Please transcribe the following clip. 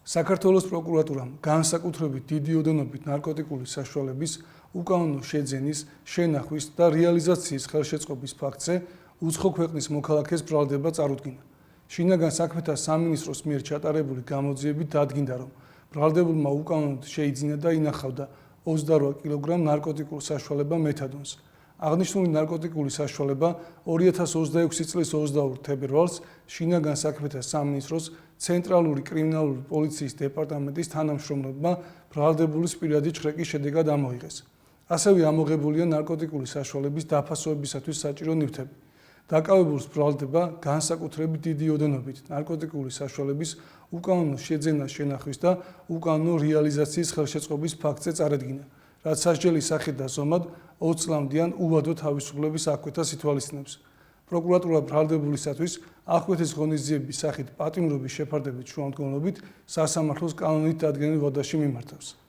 საქართველოს პროკურატურამ განსაკუთრებით დიდი ოდენობით ნარკოტიკული საშუალების უკანონო შეძენის, შენახვის და რეალიზაციის ხელშეწყობის ფაქტზე უცხო ქვეყნის მოქალაქეს ბრალდება წარუდგინა. შინაგან საქმეთა სამინისტროს მიერ ჩატარებული გამოძიებით დადგინდა, რომ ბრალდებულმა უკანონოდ შეიძინა და ინახავდა 28 კილოგრამ ნარკოტიკულ საშუალება მეთადონს. აღნიშნული ნარკოტიკული საშუალება 2026 წლის 22 თებერვალს შინაგან საქმეთა სამინისტროს ცენტრალური კრიმინალური პოლიციის დეპარტამენტის თანამშრომლებმა ბრალდებულის პირადი ჩხრეკის შედეგად ამოიღეს. ასევე ამოღებულია ნარკოტიკული საშუალების დაფასოებისათვის საჭირო ნივთები. დაკავებულს ბრალდება განსაკუთრებით დიდი ოდენობით ნარკოტიკული საშუალების უკანონო შეძენა, შენახვის და უკანონო რეალიზაციის ხელშეწყობის ფაქტზე წარედგინა, რაც სასჯელის სახით და ზომად 20 წლამდიან უვადო თავისუფლების აღკვეთას ითვალისწინებს. პროკურატურა ბრალდებულისათვის აღკვეთის ღონისძიების სახით პატიმრობის შეფარდებით შუამდგომლობით სასამართლოს კანონით დადგენილ ვადაში მიმართავს.